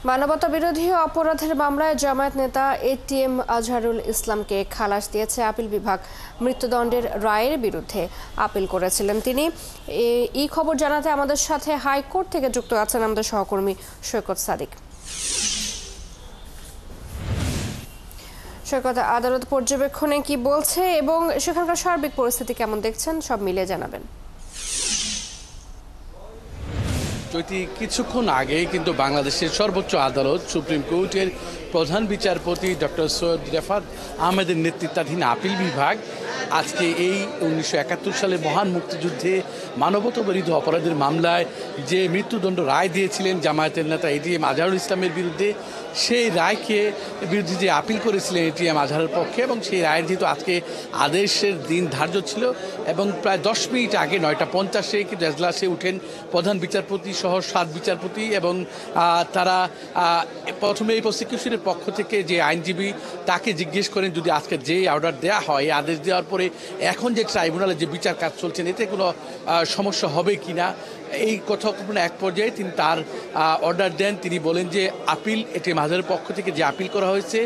মানবতা বিরোধী অপরাধের মামলায় জামায়াত নেতা এটিএম আজহারুল ইসলামকে খালাস দিয়েছে আপিল বিভাগ। মৃত্যুদণ্ডের রায়ের বিরুদ্ধে আপিল করেছিলেন তিনি। এই খবর জানাতে আমাদের সাথে হাইকোর্ট থেকে যুক্ত আছেন আমাদের সহকর্মী সৈকত সাদিক। সৈকত, আদালত পর্যবেক্ষণে কি বলছে এবং সেখানকার সার্বিক পরিস্থিতি কেমন দেখছেন, সব মিলিয়ে জানাবেন। কিছুক্ষণ আগে কিন্তু বাংলাদেশের সর্বোচ্চ আদালত সুপ্রিম কোর্টের প্রধান বিচারপতি ডক্টর সৈয়দ রেফাত আহমেদের নেতৃত্বাধীন আপিল বিভাগ আজকে এই 1971 সালের মহান মুক্তিযুদ্ধে মানবতা বিরোধী অপরাধের মামলায় যে মৃত্যুদণ্ড রায় দিয়েছিলেন জামায়াতের নেতা এটিএম আজহারুল ইসলামের বিরুদ্ধে, সেই রায়কে বিরুদ্ধে যে আপিল করেছিলেন এটিএম আজহারের পক্ষে, এবং সেই রায়ের যেহেতু আজকে আদেশের দিন ধার্য ছিল এবং প্রায় 10 মিনিট আগে 9:50 কিন্তু এজলাসে উঠেন প্রধান বিচারপতি সহ 7 বিচারপতি, এবং তারা প্রথমে এই প্রসিকিউশনের পক্ষ থেকে যে আইনজীবী তাকে জিজ্ঞেস করেন যদি আজকে যে অর্ডার দেওয়া হয়, আদেশ দেওয়ার পরে এখন যে ট্রাইব্যুনালে যে বিচার কাজ চলছেন এতে কোনো সমস্যা হবে কি না। এই কথোপকথনের এক পর্যায়ে তিনি তার অর্ডার দেন। তিনি বলেন যে আপিল এটিএম আজহারের পক্ষ থেকে যে আপিল করা হয়েছে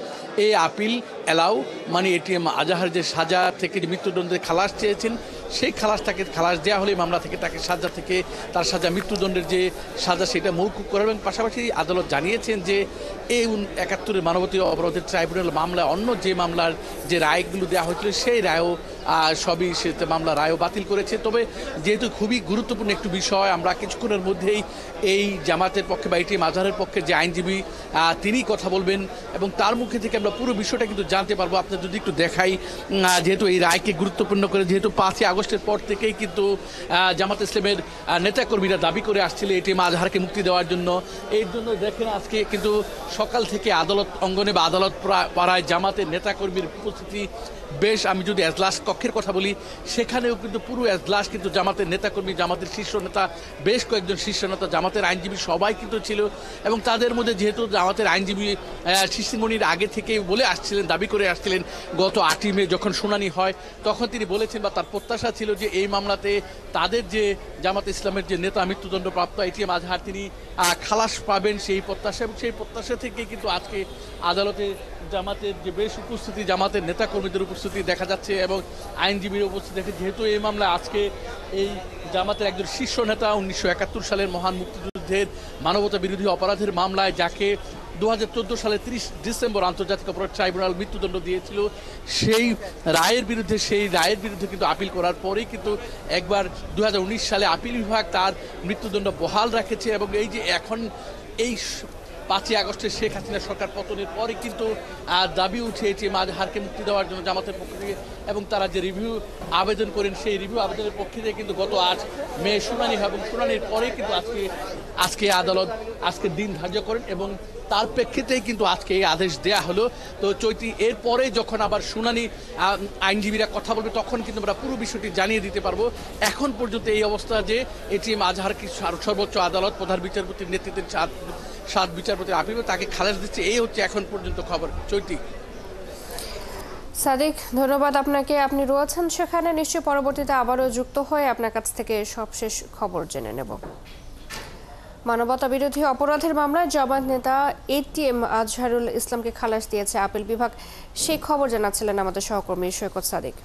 এই আপিল অ্যালাউ, মানে এটিএম আজহার যে সাজা থেকে যে মৃত্যুদণ্ডের খালাস চেয়েছেন সেই খালাসটাকে খালাস দেওয়া হলে মামলা থেকে তাকে সাজা থেকে তার সাজা মৃত্যুদণ্ডের যে সাজা সেটা মৌকুব করা। এবং পাশাপাশি আদালত জানিয়েছেন যে এই 71-এর মানবতা অপরাধের ট্রাইব্যুনাল মামলায় অন্য যে মামলার যে রায়গুলো দেওয়া হয়েছিল সেই রায়ও সবই সে মামলা রায়ও বাতিল করেছে। তবে যেহেতু খুবই গুরুত্বপূর্ণ একটু বিষয়, আমরা কিছুক্ষণের মধ্যেই এই জামাতের পক্ষে বা এটিএম আজহারের পক্ষে যে আইনজীবী তিনি কথা বলবেন এবং তার মুখে থেকে আমরা পুরো বিষয়টা কিন্তু জানতে পারবো। আপনার যদি একটু দেখাই, যেহেতু এই রায়কে গুরুত্বপূর্ণ করে, যেহেতু 5ই আগস্টের পর থেকেই কিন্তু জামাত ইসলামের নেতাকর্মীরা দাবি করে আসছিল এটিএম আজহারকে মুক্তি দেওয়ার জন্য। এই জন্য দেখেন আজকে কিন্তু সকাল থেকে আদালত অঙ্গনে বা আদালত পাড়ায় জামাতের নেতাকর্মীর উপস্থিতি বেশ। আমি যদি এজলাস কক্ষের কথা বলি সেখানেও কিন্তু পুরো এজলাস কিন্তু জামাতের নেতাকর্মী, জামাতের শীর্ষ নেতা, বেশ কয়েকজন শীর্ষ নেতা, জামাতের আইনজীবী সবাই কিন্তু ছিল। এবং তাদের মধ্যে যেহেতু জামাতের আইনজীবী শিশিরমণির আগে থেকেই বলে আসছিলেন, দাবি করে আসছিলেন গত 8ই মে যখন শুনানি হয় তখন তিনি বলেছেন বা তার প্রত্যাশা ছিল যে এই মামলাতে তাদের যে জামাত ইসলামের যে নেতা মৃত্যুদণ্ডপ্রাপ্ত এটিএম আজহার তিনি খালাস পাবেন সেই প্রত্যাশা, এবং সেই প্রত্যাশা থেকে কিন্তু আজকে আদালতে জামাতের যে বেশ উপস্থিতি, জামাতের নেতাকর্মীদের উপস্থিতি দেখা যাচ্ছে এবং আইনজীবীর উপস্থিতি দেখে, যেহেতু এই মামলায় আজকে এই জামাতের একজন শীর্ষ নেতা 1971 সালের মহান মুক্তিযুদ্ধের মানবতা বিরোধী অপরাধের মামলায় যাকে 2014 সালে 30 ডিসেম্বর আন্তর্জাতিক অপরাধ ট্রাইব্যুনাল মৃত্যুদণ্ড দিয়েছিল, সেই রায়ের বিরুদ্ধে কিন্তু আপিল করার পরেই কিন্তু একবার 2019 সালে আপিল বিভাগ তার মৃত্যুদণ্ড বহাল রেখেছে। এবং এই যে এখন এই 5ই আগস্টে শেখ হাসিনা সরকার পতনের পরে কিন্তু দাবি উঠে এটিএম আজহারকে মুক্তি দেওয়ার জন্য জামাতের পক্ষ থেকে, এবং তারা যে রিভিউ আবেদন করেন সেই রিভিউ আবেদনের পক্ষে থেকে কিন্তু গত 8 মে শুনানি হয় এবং শুনানির পরে কিন্তু আজকে আদালত আজকে দিন ধার্য করেন এবং তার প্রেক্ষিতেই কিন্তু আজকে এই আদেশ দেয়া হলো। তো চৈতি এরপরে যখন আবার শুনানি আইনজীবীরা কথা বলবে তখন কিন্তু আমরা পুরো বিষয়টি জানিয়ে দিতে পারবো। এখন পর্যন্ত এই অবস্থা যে এটিএম আজহারকে সর্বোচ্চ আদালত প্রধান বিচারপতির নেতৃত্বে 7 বিচারপতির আপিল তাকে খালাস দিচ্ছে, এই হচ্ছে এখন পর্যন্ত খবর। চৈতি। সাদিক, ধন্যবাদ আপনাকে। আপনি রয়েছেন সেখানে, নিশ্চয়ই পরবর্তীতে আবারও যুক্ত হয়ে আপনার কাছ থেকে সবশেষ খবর জেনে নেব। মানবতা বিরোধী অপরাধের মামলায় জামায়াত নেতা এটিএম আজহারুল ইসলামকে খালাস দিয়েছে আপিল বিভাগ, সেই খবর জানাচ্ছিলেন আমাদের সহকর্মী সৈকত সাদিক।